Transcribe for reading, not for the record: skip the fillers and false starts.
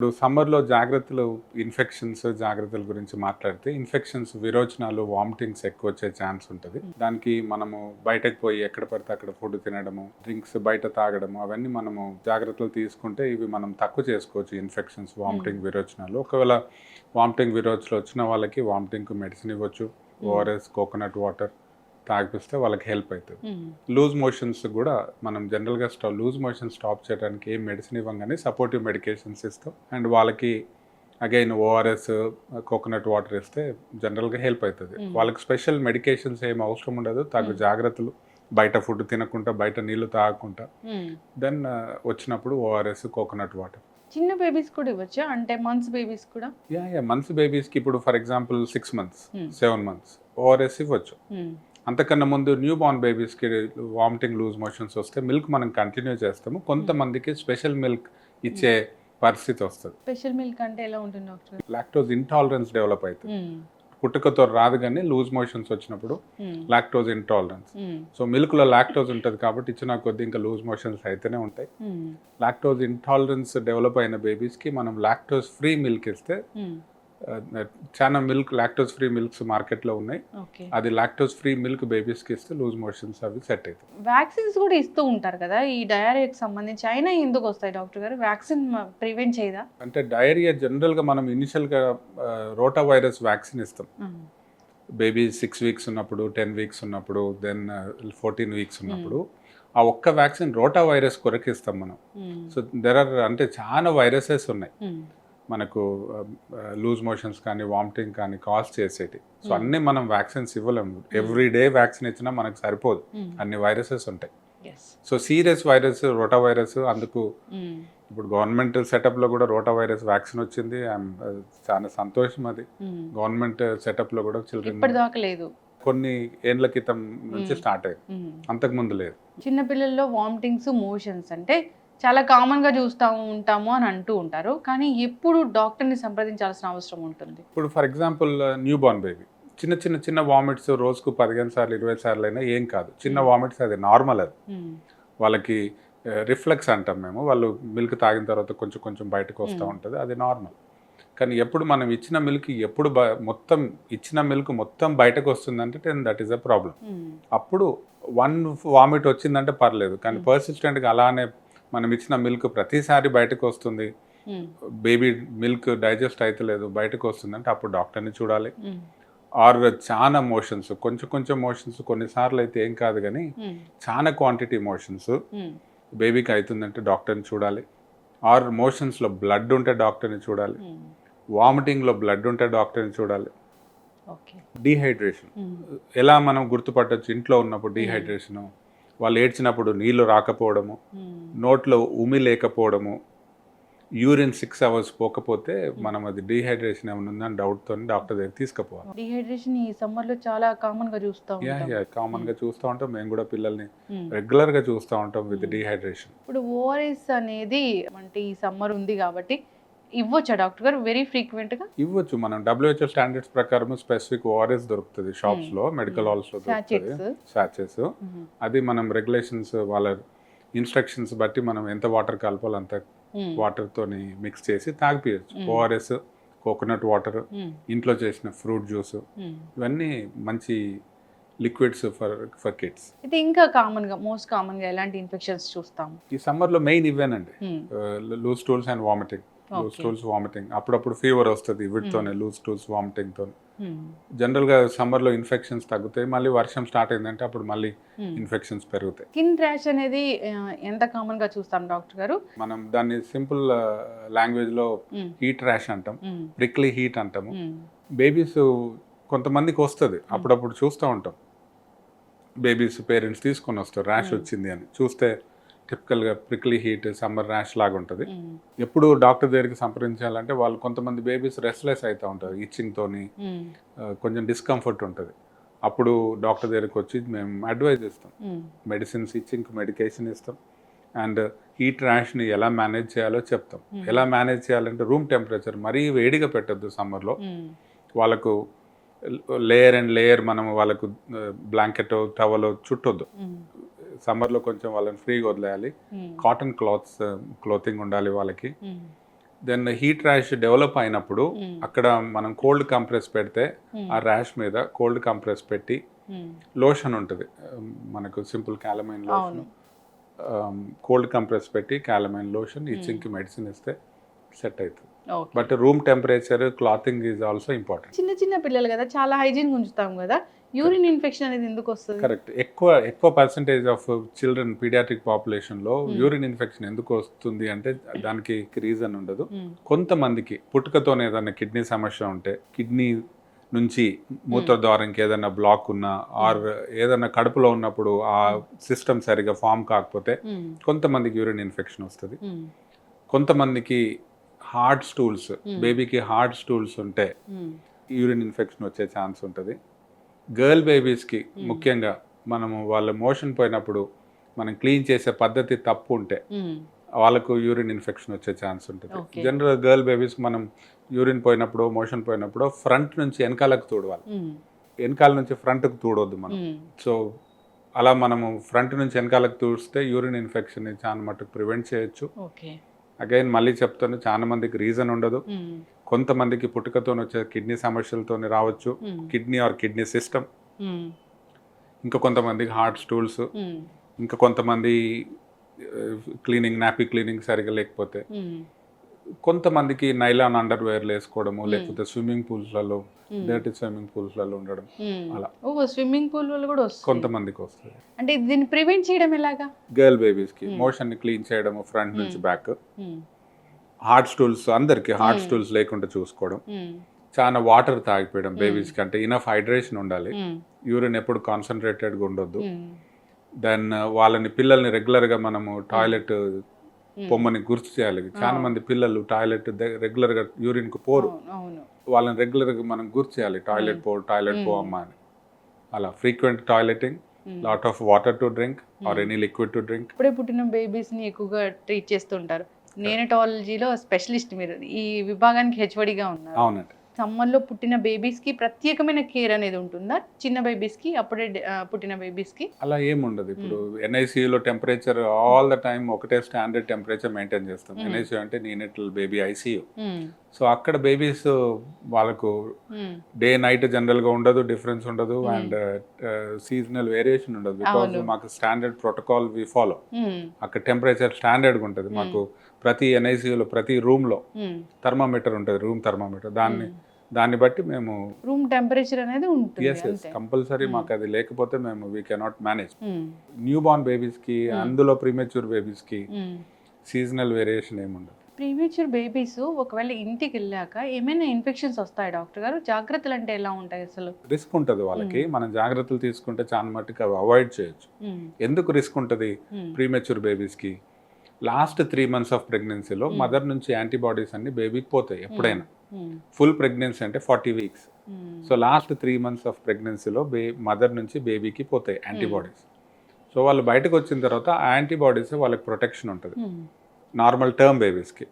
ఇప్పుడు సమ్మర్‌లో జాగ్రత్తలు ఇన్ఫెక్షన్స్ జాగ్రత్తల గురించి మాట్లాడితే ఇన్ఫెక్షన్స్, విరోచనాలు, వామిటింగ్స్ ఎక్కువొచ్చే ఛాన్స్ ఉంటది. దానికి మనము బయటకు పోయి ఎక్కడ పడితే అక్కడ ఫుడ్ తినడము, డ్రింక్స్ బయట తాగడము అవన్నీ మనము జాగ్రత్తలు తీసుకుంటే ఇవి మనం తక్కువ చేసుకోవచ్చు ఇన్ఫెక్షన్స్, వామిటింగ్, విరోచనాలు. ఒకవేళ వామిటింగ్, విరోచనాలు వచ్చిన వాళ్ళకి వామిటింగ్‌కి మెడిసిన్ ఇవ్వచ్చు. ఓఆర్ఎస్, కోకోనట్ వాటర్ తాగిపిస్తే వాళ్ళకి హెల్ప్ అవుతుంది. లూజ్ మోషన్స్ కూడా మనం జనరల్గా లూజ్ మోషన్ స్టాప్ చేయడానికి ఏం మెడిసిన్ ఇవ్వగానే సపోర్టివ్ మెడికేషన్స్ ఇస్తాం. అండ్ వాళ్ళకి అగైన్ ఓఆర్ఎస్, కోకోనట్ వాటర్ ఇస్తే జనరల్గా హెల్ప్ అవుతుంది. వాళ్ళకి స్పెషల్ మెడికేషన్స్ ఏం అవసరం ఉండదు. తగు జాగ్రత్తలు, బయట ఫుడ్ తినకుండా, బయట నీళ్లు తాగకుండా, దెన్ వచ్చినప్పుడు ఓఆర్ఎస్, కోకోనట్ వాటర్. చిన్న బేబీస్ కూడా ఇవ్వచ్చా? అంటే మంత్స్ బేబీస్ కూడా? యా మంత్స్ బేబీస్కి ఇప్పుడు for example 6 months, 7 months ORS ఇవ్వచ్చు. అంతకన్నా ముందు న్యూ బార్న్ బేబీస్కి వామిటింగ్, లూజ్ మోషన్స్ వస్తే మిల్క్ మనం కంటిన్యూ చేస్తాము. కొంతమందికి స్పెషల్ మిల్క్ ఇచ్చే పరిస్థితి వస్తుంది. స్పెషల్ మిల్క్ అంటే ఎలా ఉంటుంది డాక్టర్? లాక్టోజ్ ఇంటాలరెన్స్ డెవలప్ అవుతుంది. పుట్టుకతో రాదు కానీ లూజ్ మోషన్స్ వచ్చినప్పుడు లాక్టోజ్ ఇంటాలరెన్స్. సో మిల్క్లో లాక్టోజ్ ఉంటుంది కాబట్టి ఇచ్చిన కొద్ది ఇంకా లూజ్ మోషన్స్ అయితేనే ఉంటాయి. లాక్టోజ్ ఇంటాలరెన్స్ డెవలప్ అయిన బేబీస్కి మనం లాక్టోజ్ ఫ్రీ మిల్క్ ఇస్తే, చాలా మిల్క్ లాక్టోజ్ ఫ్రీ మిల్క్స్ మార్కెట్లో ఉన్నాయి. అది లాక్టోజ్ ఫ్రీ మిల్క్ బేబీస్కి ఇస్తే లూజ్ మోషన్స్ అవి సెట్ అవుతాయి. వ్యాక్సిన్స్ కూడా ఇస్తూ ఉంటారు కదా ఈ డయేరియాకి సంబంధించి, అయినా ఎందుకు వస్తాయి డాక్టర్ గారు? వ్యాక్సిన్ ప్రివెంట్ చేయదా? అంటే డయేరియా జనరల్గా మనం ఇనిషియల్గా రోటా వైరస్ వ్యాక్సిన్ ఇస్తాం. బేబీ 6 weeks ఉన్నప్పుడు, 10 weeks ఉన్నప్పుడు, దెన్ 14 weeks ఉన్నప్పుడు ఆ ఒక్క వ్యాక్సిన్ రోటా వైరస్ కొరకు ఇస్తాం మనం. సో అంటే చాలా వైరసెస్ ఉన్నాయి మనకు లూజ్ మోషన్స్ కానీ, వామిటింగ్ కానీ కాజ్ చేసేటి. సో అన్నీ మనం వ్యాక్సిన్స్ ఇవ్వలేము. ఎవ్రీ డే వ్యాక్సిన్ ఇచ్చినా మనకు సరిపోదు, అన్ని వైరసెస్ ఉంటాయి. సో సీరియస్ వైరస్ రోటా వైరస్, అందుకు ఇప్పుడు గవర్నమెంట్ సెటప్లో కూడా రోటా వైరస్ వ్యాక్సిన్ వచ్చింది. చాలా సంతోషం. అది గవర్నమెంట్ సెటప్లో కూడా చిల్డ్రన్ కొన్ని ఏళ్ళ క్రితం నుంచి స్టార్ట్ అయ్యింది, అంతకుముందు లేదు. చిన్నపిల్లల్లో వామిటింగ్స్, మోషన్స్ అంటే చాలా కామన్గా చూస్తూ ఉంటాము అని అంటూ ఉంటారు, కానీ ఎప్పుడు డాక్టర్ని సంప్రదించాల్సిన అవసరం ఉంటుంది? ఇప్పుడు for example new born baby చిన్న వామిట్స్ రోజుకు 15 సార్లు 20 సార్లు అయినా ఏం కాదు. చిన్న వామిట్స్ అది నార్మల్. అది వాళ్ళకి రిఫ్లెక్స్ అంటాం మేము. వాళ్ళు మిల్క్ తాగిన తర్వాత కొంచెం కొంచెం బయటకు వస్తూ ఉంటుంది, అది నార్మల్. కానీ ఎప్పుడు మనం ఇచ్చిన మిల్క్ మొత్తం ఇచ్చిన మిల్క్ మొత్తం బయటకు వస్తుందంటే దట్ ఈస్ అ ప్రాబ్లం. అప్పుడు 1 వామిట్ వచ్చిందంటే పర్లేదు, కానీ పర్సిస్టెంట్గా అలానే మనం ఇచ్చిన మిల్క్ ప్రతిసారి బయటకు వస్తుంది, బేబీ మిల్క్ డైజెస్ట్ అవుతలేదు, బయటకు వస్తుందంటే అప్పుడు డాక్టర్ని చూడాలి. ఆర్ చాలా మోషన్స్, కొంచెం మోషన్స్ కొన్నిసార్లు అయితే ఏం కాదు, కానీ చాలా క్వాంటిటీ మోషన్స్ బేబీకి అవుతుందంటే డాక్టర్ని చూడాలి. ఆర్ మోషన్స్లో బ్లడ్ ఉంటే డాక్టర్ని చూడాలి. వామిటింగ్లో బ్లడ్ ఉంటే డాక్టర్ని చూడాలి. డీహైడ్రేషన్ ఎలా మనం గుర్తుపట్టచ్చు? ఇంట్లో ఉన్నప్పుడు డీహైడ్రేషను, వాళ్ళు ఏడ్చినప్పుడు నీళ్లు రాకపోవడము, నోట్లో ఉమి లేకపోవడము, యూరిన్ 6 hours పోకపోతే మనం అది డీహైడ్రేషన్ ఏమైనా ఉందని డౌట్తో డాక్టర్ దగ్గర తీసుకుపోవాలి. డీహైడ్రేషన్ ఈ సమ్మర్లో చాలా కామన్గా చూస్తాం. కామన్గా చూస్తూ ఉంటాం. మేము కూడా పిల్లల్ని రెగ్యులర్గా చూస్తూ ఉంటాం విత్ డీహైడ్రేషన్. ఇప్పుడు ఓఆర్ఎస్ అనేది అంటే ఈ సమ్మర్ ఉంది కాబట్టి ఇవ్వచ్చా డాక్టర్ గారు? వెరీ ఫ్రీక్వెంట్గా ఇవ్వచ్చు. మనం WHO స్టాండర్డ్స్ ప్రకారం స్పెసిఫిక్ ఓఆర్ఎస్ దొరుకుతుంది షాప్స్లో, మెడికల్ హాల్స్లో దొరుకుతుంది, సాచెస్. అది మనం రెగ్యులేషన్స్, వాళ్ళ ఇన్స్ట్రక్షన్స్ బట్టి మనం ఎంత వాటర్ కలపాలో అంత వాటర్తోని మిక్స్ చేసి తాగిపోయచ్చు. ఓఆర్ఎస్, కోకోనట్ వాటర్, ఇంట్లో చేసిన ఫ్రూట్ జ్యూస్, ఇవన్నీ మంచి లిక్విడ్స్ ఫర్ కిడ్స్. అయితే ఇంకా మోస్ట్ కామన్గా ఎలాంటి ఇన్ఫెక్షన్స్ చూస్తాం ఈ సమ్మర్లో? మెయిన్ ఇవేనండి, loose stools and vomiting. Loose stools, vomiting, అప్పుడప్పుడు ఫీవర్ వస్తుంది వీటితోనే, లూజ్ స్టూల్స్, వామిటింగ్తో. జనరల్గా సమ్మర్లో ఇన్ఫెక్షన్స్ తగ్గుతాయి. మళ్ళీ వర్షం స్టార్ట్ అయిందంటే అప్పుడు మళ్ళీ ఇన్ఫెక్షన్స్ పెరుగుతాయి. స్కిన్ ర్యాష్ అనేది ఎంత కామన్గా చూస్తాం డాక్టర్ గారు? మనం దాన్ని సింపుల్ లాంగ్వేజ్లో హీట్ ర్యాష్ అంటాం, ప్రిక్లీ హీట్ అంటాము. బేబీస్ కొంతమందికి వస్తుంది, అప్పుడప్పుడు చూస్తూ ఉంటాం. బేబీస్ పేరెంట్స్ తీసుకొని వస్తారు ర్యాష్ వచ్చింది అని. చూస్తే టిపికల్గా ప్రిక్లీ హీట్, సమ్మర్ ర్యాష్ లాగా ఉంటుంది. ఎప్పుడు డాక్టర్ దగ్గరికి సంప్రదించాలంటే వాళ్ళు కొంతమంది బేబీస్ రెస్ట్లెస్ అవుతూ ఉంటారు, ఇచ్చింగ్తోని కొంచెం డిస్కంఫర్ట్ ఉంటుంది. అప్పుడు డాక్టర్ దగ్గరికి వచ్చి మేము అడ్వైజ్ ఇస్తాం, మెడిసిన్స్, ఇచ్చింగ్ మెడికేషన్ ఇస్తాం. అండ్ హీట్ ర్యాష్ని ఎలా మేనేజ్ చేయాలో చెప్తాం. ఎలా మేనేజ్ చేయాలంటే రూమ్ టెంపరేచర్ మరీ వేడిగా పెట్టద్దు సమ్మర్లో. వాళ్ళకు లేయర్ అండ్ లేయర్ మనం వాళ్ళకు బ్లాంకెట్, టవల్ చుట్టొద్దు. సమ్మర్లో కొంచెం వాళ్ళని ఫ్రీగా వదిలేయాలి. కాటన్ క్లాతింగ్ ఉండాలి వాళ్ళకి. దెన్ హీట్ ర్యాష్ డెవలప్ అయినప్పుడు అక్కడ మనం కోల్డ్ కంప్రెస్ పెడితే ఆ ర్యాష్ మీద కోల్డ్ కంప్రెస్ పెట్టి లోషన్ ఉంటుంది మనకు simple calamine lotion, cold compress పెట్టి క్యాలమైన్ లోషన్ ఇచ్చింగ్కి మెడిసిన్ ఇస్తే సెట్ అవుతుంది. But room temperature, clothing is also important. చిన్న చిన్న పిల్లలు కదా, చాలా హైజీన్ ఉంచుతాం కదా, యూరిన్ ఇన్ఫెక్షన్ అనేది ఎందుకు వస్తుంది? కరెక్ట్. ఎక్కువ పర్సంటేజ్ ఆఫ్ చిల్డ్రన్ పీడియాట్రిక్ పాపులేషన్లో యూరిన్ ఇన్ఫెక్షన్ ఎందుకు వస్తుంది అంటే దానికి రీజన్ ఉండదు. కొంతమందికి పుట్టుకతోనే ఏదైనా కిడ్నీ సమస్య ఉంటే, కిడ్నీ నుంచి మూత్రద్వారంకి ఏదైనా బ్లాక్ ఉన్నా, ఆర్ ఏదైనా కడుపులో ఉన్నప్పుడు ఆ సిస్టమ్ సరిగా ఫామ్ కాకపోతే కొంతమందికి యూరిన్ ఇన్ఫెక్షన్ వస్తుంది. కొంతమందికి హార్డ్ స్టూల్స్, బేబీకి హార్డ్ స్టూల్స్ ఉంటే యూరిన్ ఇన్ఫెక్షన్ వచ్చే ఛాన్స్ ఉంటుంది. గర్ల్ బేబీస్కి ముఖ్యంగా మనము వాళ్ళ మోషన్ పోయినప్పుడు మనం క్లీన్ చేసే పద్ధతి తప్పు ఉంటే వాళ్ళకు యూరిన్ ఇన్ఫెక్షన్ వచ్చే ఛాన్స్ ఉంటుంది. జనరల్ గర్ల్ బేబీస్కి మనం యూరిన్ పోయినప్పుడు, మోషన్ పోయినప్పుడు ఫ్రంట్ నుంచి వెనకాలకు తూడవాలి, వెనకాల నుంచి ఫ్రంట్కి తూడవద్దు మనం. సో అలా మనము ఫ్రంట్ నుంచి వెనకాలకు తూడిస్తే యూరిన్ ఇన్ఫెక్షన్ చాలా మటుకు ప్రివెంట్ చేయొచ్చు. అగైన్ మళ్ళీ చెప్తాను, చాలా మందికి రీజన్ ఉండదు. కొంతమందికి పుట్టుకతో వచ్చే కిడ్నీ సమస్యలతో రావచ్చు, కిడ్నీ ఆర్ కిడ్నీ సిస్టమ్. ఇంకా కొంతమందికి హార్ట్ స్టూల్స్, ఇంకా కొంతమంది క్లీనింగ్, నాపీ క్లీనింగ్ సరిగా లేకపోతే, కొంతమందికి నైలాన్ అండర్వేర్లు వేసుకోవడము, లేకపోతే స్విమ్మింగ్ పూల్స్లలో, డర్టీ స్విమ్మింగ్ పూల్స్లలో ఉండడం, అలా స్విమ్మింగ్ పూల్ వల్ల కూడా కొంతమందికి వస్తుంది. అంటే దీన్ని ప్రివెంట్ చేయడం ఎలాగా? గర్ల్ బేబీస్కి మోషన్ ని క్లీన్ చేయడము ఫ్రంట్ నుంచి బ్యాక్. హార్ట్ స్టూల్స్ అందరికి హార్ట్ స్టూల్స్ లేకుండా చూసుకోవడం. చాలా వాటర్ తాగిపోయడం బేబీస్కి, అంటే ఇనఫ్ హైడ్రేషన్ ఉండాలి. యూరిన్ ఎప్పుడు కాన్సన్ట్రేటెడ్గా ఉండొద్దు. దెన్ వాళ్ళని పిల్లల్ని రెగ్యులర్గా మనము టాయిలెట్ పొమ్మని గుర్తు చేయాలి. చాలా మంది పిల్లలు టాయిలెట్ రెగ్యులర్గా యూరిన్కు పోరు, వాళ్ళని రెగ్యులర్గా మనం గుర్తు చేయాలి, టాయిలెట్ పో అమ్మా అని. అలా frequent టాయిలెటింగ్, lot of water to drink or any liquid to drink. ఇప్పుడే పుట్టిన బేబీస్ని ఎక్కువగా ట్రీట్ చేస్తుంటారు. నేనటాలజీలో స్పెషలిస్ట్ మీరు, ఈ విభాగానికి హెచ్ఓడిగా ఉన్నారు. అవునండి. సమ్మర్లో పుట్టిన బేబీస్కి ప్రత్యేకమైన కేర్ అనేది ఉంటుందా? చిన్న బేబీస్కి, అప్పుడే పుట్టిన బేబీస్కి అలా ఏముండదు. ఇప్పుడు ఎన్ఐసియూలో టెంపరేచర్ ఆల్ ద టైమ్ ఒకటే స్టాండర్డ్ టెంపరేచర్ మెయింటైన్ చేస్తాం. ఎన్ఐసియూ అంటే నీనెటల్ బేబీ ఐసీయూ. సో అక్కడ బేబీస్ వాళ్ళకు డే నైట్ జనరల్గా ఉండదు, డిఫరెన్స్ ఉండదు, అండ్ సీజనల్ వేరియేషన్ ఉండదు. బికాస్ మాకు స్టాండర్డ్ ప్రోటోకాల్ వి ఫాలో. అక్కడ టెంపరేచర్ స్టాండర్డ్గా ఉంటుంది. మాకు ప్రతి ఎన్ఐసియూలో ప్రతి రూమ్లో థర్మామీటర్ ఉంటుంది, రూమ్ థర్మామీటర్. దాన్ని బట్టి మేము రూమ్ టెంపరేచర్ అనేది ఉంటుంది కంపల్సరీ. మాకు అది లేకపోతే మేము we cannot manage. Newborn బేబీస్కి, అందులో ప్రీమెచ్యూర్ బేబీస్కి సీజనల్ వేరియేషన్ ఏముండదు. ప్రీమెచ్యూర్ బేబీస్ ఒకవేళ ఇంటికి వెళ్ళాక ఏమైనా ఇన్ఫెక్షన్స్ వస్తాయి డాక్టర్ గారు? జాగ్రత్తలు అంటే ఎలా ఉంటాయి అసలు? రిస్క్ ఉంటుంది వాళ్ళకి. మనం జాగ్రత్తలు తీసుకుంటే చాలా మట్టుకు అవి అవాయిడ్ చేయొచ్చు. ఎందుకు రిస్క్ ఉంటుంది ప్రీమెచ్యూర్ బేబీస్కి? లాస్ట్ 3 months ఆఫ్ ప్రెగ్నెన్సీలో మదర్ నుంచి యాంటీబాడీస్ అన్ని బేబీకి పోతాయి ఎప్పుడైనా. ఫుల్ ప్రెగ్నెన్సీ అంటే 40 weeks. So last 3 months of ప్రెగ్నెన్సీలో మదర్ నుంచి బేబీకి పోతాయి యాంటీబాడీస్. సో వాళ్ళు బయటకు వచ్చిన తర్వాత ఆ యాంటీబాడీస్ వాళ్ళకి ప్రొటెక్షన్ ఉంటుంది నార్మల్ టర్మ్ బేబీస్కి.